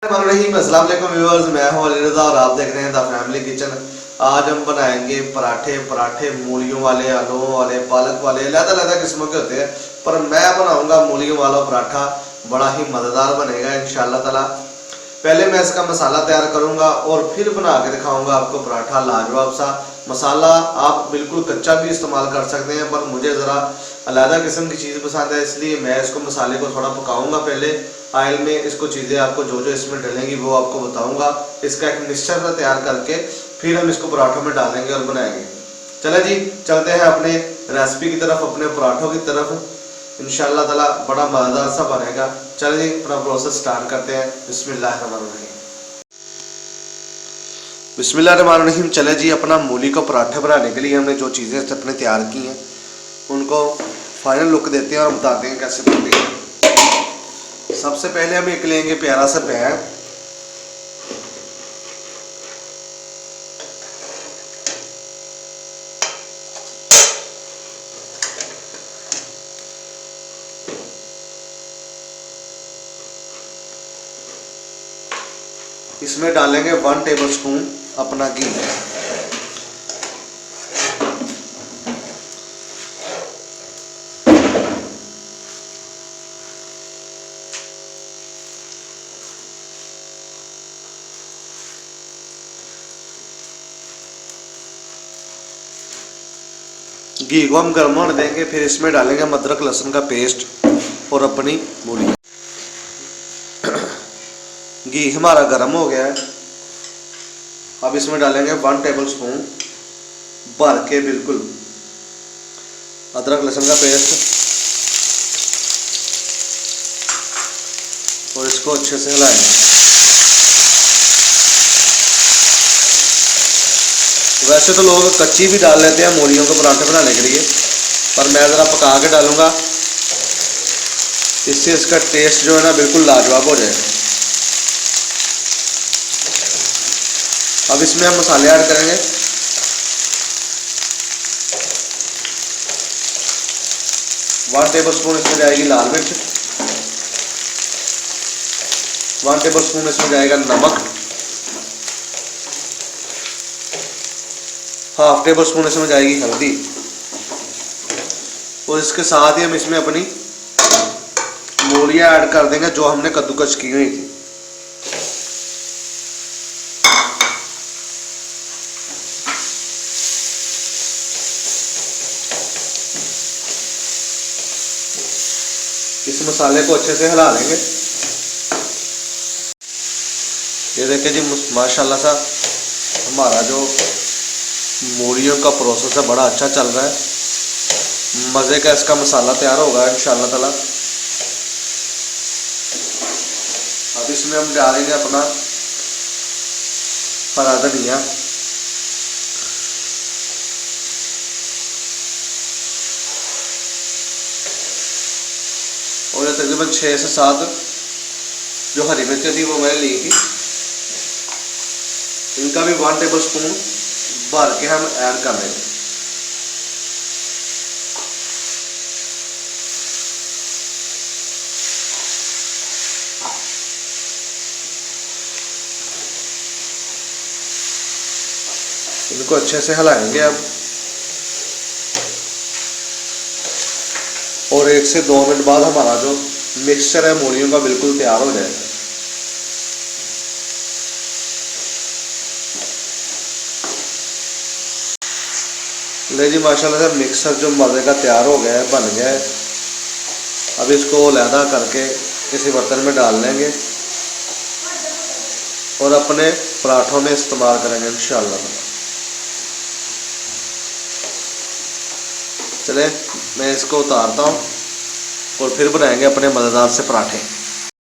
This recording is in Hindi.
अस्सलाम वालेकुम व्यूअर्स, मैं हूं अली रज़ा और आप देख रहे हैं द फैमिली किचन। आज हम बनाएंगे पराठे मूलियों वाले, आलूओं वाले, पालक वाले, अलग-अलग किस्मों के होते हैं, पर मैं बनाऊंगा मूलियों वाला पराठा। बड़ा ही मज़ेदार बनेगा इंशाल्लाह ताला। पहले मैं इसका मसाला तैयार करूंगा और फिर बना के दिखाऊंगा आपको पराठा लाजवाब सा। मसाला आप बिल्कुल कच्चा भी इस्तेमाल कर सकते हैं, पर मुझे ज़रा अलग किस्म की चीज़ पसंद है, इसलिए मैं इसको मसाले को थोड़ा पकाऊंगा पहले ऑयल में। इसको चीज़ें आपको जो जो इसमें डलेंगी वो आपको बताऊंगा। इसका एक मिक्सचर सा तैयार करके फिर हम इसको पराठों में डालेंगे और बनाएंगे। चले जी, चलते हैं अपने रेसिपी की तरफ, अपने पराठों की तरफ। इंशाल्लाह ताला बड़ा मज़ेदार सा बनेगा। चलिए जी, अपना प्रोसेस स्टार्ट करते हैं। बिस्मिल्लाहिर्रहमानिर्रहीम। बिस्मिल्लाहिर्रहमानिर्रहीम। चले जी, अपना मूली को पराठे बनाने के लिए हमने जो चीज़ें अपने तैयार की हैं उनको फाइनल लुक देते हैं और बताते हैं कैसे बनती है। सबसे पहले हम एक लेंगे प्यारा सा पैन। इसमें डालेंगे 1 टेबलस्पून अपना घी। घी को हम गर्म होने देंगे, फिर इसमें डालेंगे हम अदरक लहसुन का पेस्ट और अपनी मूली। घी हमारा गर्म हो गया है, अब इसमें डालेंगे 1 टेबलस्पून भर के बिल्कुल अदरक लहसुन का पेस्ट और इसको अच्छे से हिलाएंगे। वैसे तो लोग कच्ची भी डाल लेते हैं मूलियों को पराठे बनाने के लिए, पर मैं ज़रा पका के डालूंगा, इससे इसका टेस्ट जो है ना बिल्कुल लाजवाब हो जाएगा। अब इसमें हम मसाले ऐड करेंगे। वन टेबलस्पून इसमें जाएगी लाल मिर्च, 1 टेबलस्पून इसमें जाएगा नमक, हाफ टेबल स्पून इसमें जाएगी हल्दी, और इसके साथ ही हम इसमें अपनी मूलियाँ ऐड कर देंगे जो हमने कद्दूकस की हुई थी। इस मसाले को अच्छे से हिला लेंगे। ये देखिए जी, माशाल्लाह सा हमारा जो मूलियों का प्रोसेस है बड़ा अच्छा चल रहा है। मज़े का इसका मसाला तैयार होगा इंशाल्लाह ताला। अब इसमें हम डालेंगे अपना हरा धनिया, और ये तकरीबन 6 से 7 जो हरी मिर्चें थी वो मैंने ली थी, इनका भी 1 टेबलस्पून भर के हम ऐड कर देंगे। इनको अच्छे से हिलाएंगे अब, और 1 से 2 मिनट बाद हमारा जो मिक्सचर है मूलियों का बिल्कुल तैयार हो जाएगा। ले जी, माशाल्लाह से मिक्सर जो मज़े का तैयार हो गया है, बन गया है। अब इसको अलहदा करके किसी बर्तन में डाल लेंगे और अपने पराठों में इस्तेमाल करेंगे इंशाल्लाह। चले, मैं इसको उतारता हूँ और फिर बनाएंगे अपने मज़ेदार से पराठे।